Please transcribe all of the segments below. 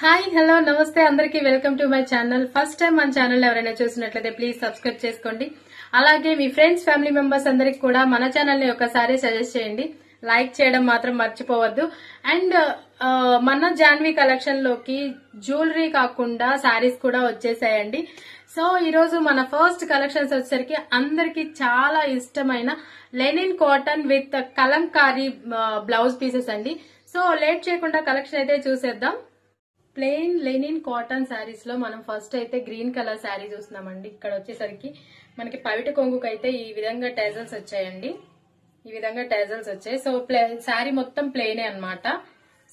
Hi hello నమస్తే అందరికీ welcome to my channel. First time మన ఛానల్ ఎవరైనా చూసినట్లయితే ప్లీజ్ సబ్స్క్రైబ్ చేసుకోండి. అలాగే మీ ఫ్రెండ్స్ ఫ్యామిలీ మెంబర్స్ అందరికి కూడా మన ఛానల్ ని ఒకసారి సజెస్ట్ చేయండి. లైక్ చేయడం మాత్రం మర్చిపోవద్దు. అండ్ మన జాన్వీ కలెక్షన్ లోకి జ్యువెలరీ కాకుండా శారీస్ కూడా వచ్చేసాయండి. సో ఈ రోజు మన ఫస్ట్ కలెక్షన్స్ వచ్చేసరికి అందరికి చాలా ఇష్టమైన linen cotton with Kalamkari blouse pieces అండి. సో లేట్ చేయకుండా కలెక్షన్ అయితే చూసేద్దాం. ప్లెయిన్ లెనిన్ కాటన్ శారీస్ లో మనం ఫస్ట్ అయితే గ్రీన్ కలర్ శారీ చూస్తున్నామండి. ఇక్కడ వచ్చేసరికి మనకి పవిట కొంగుకు అయితే ఈ విధంగా టెజల్స్ వచ్చాయండి. ఈ విధంగా టెజల్స్ వచ్చాయి. సో శారీ మొత్తం ప్లెయినే అన్నమాట.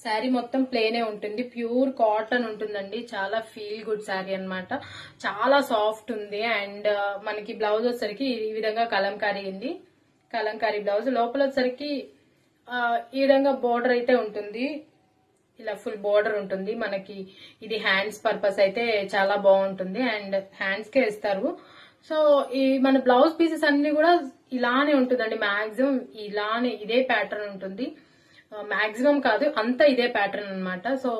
శారీ మొత్తం ప్లెయినే ఉంటుంది. ప్యూర్ కాటన్ ఉంటుందండి. చాలా ఫీల్ గుడ్ శారీ అన్నమాట. చాలా సాఫ్ట్ ఉంది. అండ్ మనకి బ్లౌజ్ వచ్చేసరికి ఈ విధంగా కలంకారీ ఉంది. కలంకారీ బ్లౌజ్ లోపల వచ్చేసరికి ఈ విధంగా బోర్డర్ అయితే ఉంటుంది. ఇలా ఫుల్ బోర్డర్ ఉంటుంది. మనకి ఇది హ్యాండ్స్ పర్పస్ అయితే చాలా బాగుంటుంది. అండ్ హ్యాండ్స్ కే ఇస్తారు. సో ఈ మన బ్లౌజ్ పీసెస్ అన్ని కూడా ఇలానే ఉంటుందండి. మాక్సిమం ఇలానే ఇదే ప్యాటర్న్ ఉంటుంది. మాక్సిమం కాదు అంతా ఇదే ప్యాటర్న్ అన్నమాట. సో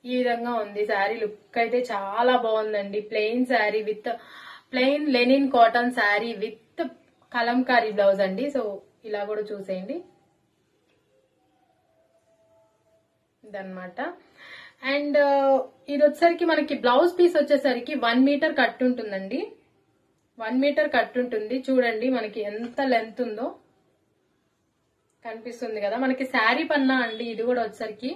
ఈ విధంగా ఉంది శారీ. లుక్ అయితే చాలా బాగుందండి. Plain sari with plain linen cotton sari with Kalamkari blouse అండి. సో ఇలా కూడా చూసేయండి ఇదన్నమాట. అండ్ ఇది వచ్చేసరికి మనకి బ్లౌజ్ పీస్ వచ్చేసరికి 1 మీటర్ కట్ ఉంటుందండి. 1 మీటర్ కట్ ఉంటుంది. చూడండి మనకి ఎంత లెంత్ ఉందో కనిపిస్తుంది కదా. మనకి శారీ పన్నా అండి. ఇది కూడా వచ్చేసరికి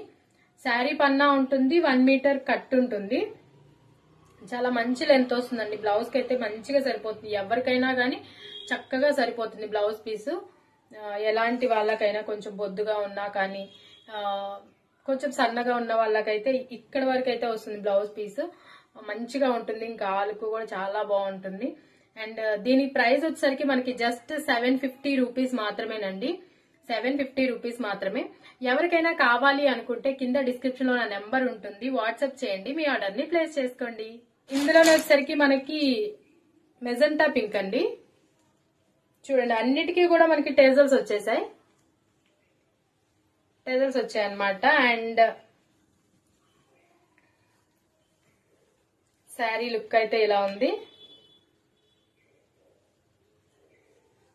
శారీ పన్నా ఉంటుంది. 1 మీటర్ కట్ ఉంటుంది. చాలా మంచి లెంత్ వస్తుందండి. బ్లౌజ్ కి అయితే మంచిగా సరిపోతుంది. ఎవరికైనా గానీ చక్కగా సరిపోతుంది బ్లౌజ్ పీస్. ఎలాంటి వాళ్ళకైనా కొంచెం బొద్దుగా ఉన్నా కానీ కొంచెం సన్నగా ఉన్న వాళ్ళకైతే ఇక్కడ వరకు అయితే వస్తుంది బ్లౌజ్ పీస్. మంచిగా ఉంటుంది. ఇంకా ఆలుకు కూడా చాలా బాగుంటుంది. అండ్ దీని ప్రైస్ వచ్చేసరికి మనకి జస్ట్ 750 రూపీస్ మాత్రమేనండి. 750 రూపీస్ మాత్రమే. ఎవరికైనా కావాలి అనుకుంటే కింద డిస్క్రిప్షన్ లో నా నెంబర్ ఉంటుంది. వాట్సాప్ చేయండి. మీ ఆర్డర్ ని ప్లేస్ చేసుకోండి. ఇందులో వచ్చేసరికి మనకి మెజెంటా పింక్ అండి. చూడండి అన్నిటికీ కూడా మనకి టేజల్స్ వచ్చేసాయి. టెజల్స్ వచ్చాయన్నమాట. అండ్ శారీ లుక్ అయితే ఇలా ఉంది.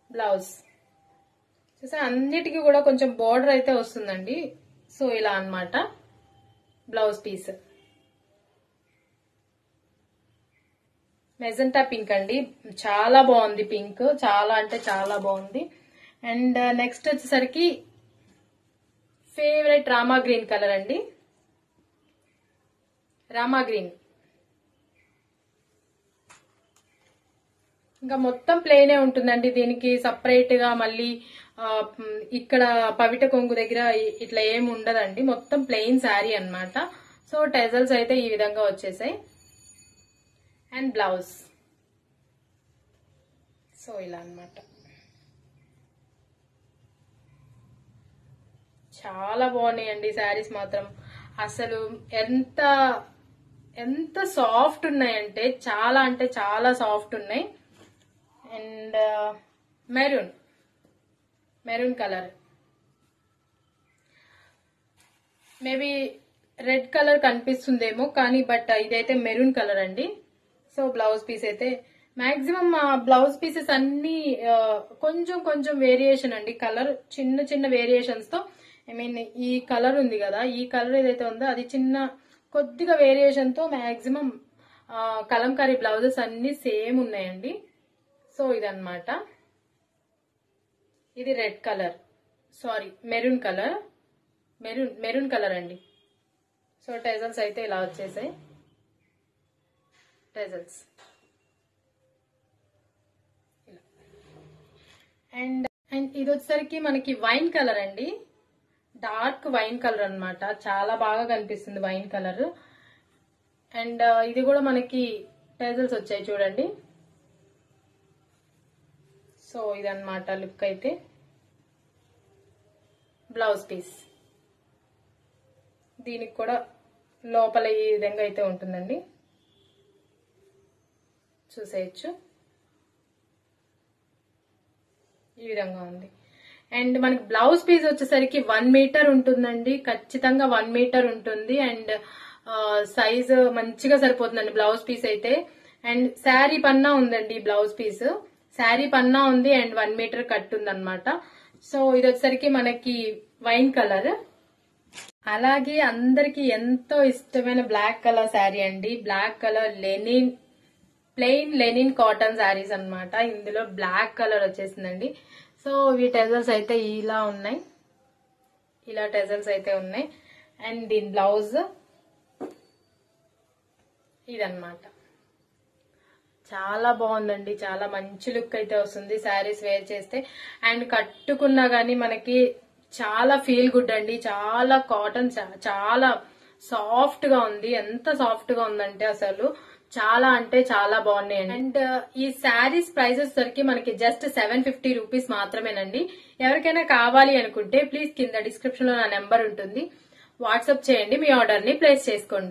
బ్లౌజ్ చూసా అన్నిటికీ కూడా కొంచెం బోర్డర్ అయితే వస్తుందండి. సో ఇలా అన్నమాట బ్లౌజ్ పీస్. మెజెంటా పింక్ అండి. చాలా బాగుంది పింక్. చాలా అంటే చాలా బాగుంది. అండ్ నెక్స్ట్ వచ్చేసరికి ఫేవరెట్ రామా గ్రీన్ కలర్ అండి. రామా గ్రీన్ ఇంకా మొత్తం ప్లెయినే ఉంటుందండి. దీనికి సపరేట్ గా మళ్ళీ ఇక్కడ పవిట కొంగు దగ్గర ఇట్లా ఏమి ఉండదండి. మొత్తం ప్లెయిన్ శారీ అన్నమాట. సో టెజల్స్ అయితే ఈ విధంగా వచ్చేసాయి. అండ్ బ్లౌజ్ సో ఇలా అన్నమాట. చాలా బాగున్నాయండి శారీస్ మాత్రం. అసలు ఎంత ఎంత సాఫ్ట్ ఉన్నాయంటే చాలా అంటే చాలా సాఫ్ట్ ఉన్నాయి. And maroon colour, maybe red colour కనిపిస్తుందేమో కానీ బట్ ఇదైతే మెరూన్ కలర్ అండి. సో బ్లౌజ్ పీస్ అయితే మాక్సిమం బ్లౌజ్ పీసెస్ అన్ని కొంచెం కొంచెం వేరియేషన్ అండి. కలర్ చిన్న చిన్న వేరియేషన్స్ తో ఈ కలర్ ఉంది కదా, ఈ కలర్ ఏదైతే ఉందో అది చిన్న కొద్దిగా వేరియేషన్ తో మాక్సిమం కలంకారీ బ్లౌజెస్ అన్ని సేమ్ ఉన్నాయండి. సో ఇదన్నమాట. ఇది red colour, sorry maroon colour, maroon colour అండి. సో టెజల్స్ అయితే ఇలా వచ్చేసాయి. టెజల్స్ అండ్ ఇది వచ్చేసరికి మనకి వైన్ కలర్ అండి. డార్క్ వైన్ కలర్ అన్నమాట. చాలా బాగా కనిపిస్తుంది వైన్ కలర్. అండ్ ఇది కూడా మనకి టెజల్స్ వచ్చాయి చూడండి. సో ఇదన్నమాట లుక్ అయితే. బ్లౌజ్ పీస్ దీనికి కూడా లోపల ఈ విధంగా అయితే ఉంటుందండి. చూసేయచ్చు ఈ విధంగా ఉంది. అండ్ మనకి బ్లౌజ్ పీస్ వచ్చేసరికి 1 మీటర్ ఉంటుందండి, ఖచ్చితంగా 1 మీటర్ ఉంటుంది. అండ్ సైజ్ మంచిగా సరిపోతుందండి బ్లౌజ్ పీస్ అయితే. అండ్ శారీ పన్నా ఉందండి బ్లౌజ్ పీస్, శారీ పన్నా ఉంది అండ్ 1 మీటర్ కట్ ఉందన్నమాట. సో ఇది వచ్చేసరికి మనకి వైన్ కలర్. అలాగే అందరికి ఎంతో ఇష్టమైన బ్లాక్ కలర్ శారీ అండి. Black colour linen, plain linen cotton saris అన్నమాట. ఇందులో బ్లాక్ కలర్ వచ్చేసిందండి. సో ఈ టెజల్స్ అయితే ఇలా ఉన్నాయి, ఇలా టెజల్స్ అయితే ఉన్నాయి. అండ్ దీని బ్లౌజ్ ఇదన్నమాట. చాలా బాగుందండి, చాలా మంచి లుక్ అయితే వస్తుంది శారీస్ వేర్ చేస్తే. అండ్ కట్టుకున్నా గానీ మనకి చాలా ఫీల్ గుడ్ అండి. చాలా కాటన్, చాలా సాఫ్ట్ గా ఉంది. ఎంత సాఫ్ట్ గా ఉందంటే అసలు చాలా అంటే చాలా బాగున్నాయి. అండ్ ఈ శారీస్ ప్రైజెస్ సరికి మనకి జస్ట్ 750 రూపీస్ మాత్రమేనండి. ఎవరికైనా కావాలి అనుకుంటే ప్లీజ్ కింద డిస్క్రిప్షన్ లో నా నెంబర్ ఉంటుంది, వాట్సాప్ చేయండి, మీ ఆర్డర్ ని ప్లేస్ చేసుకోండి.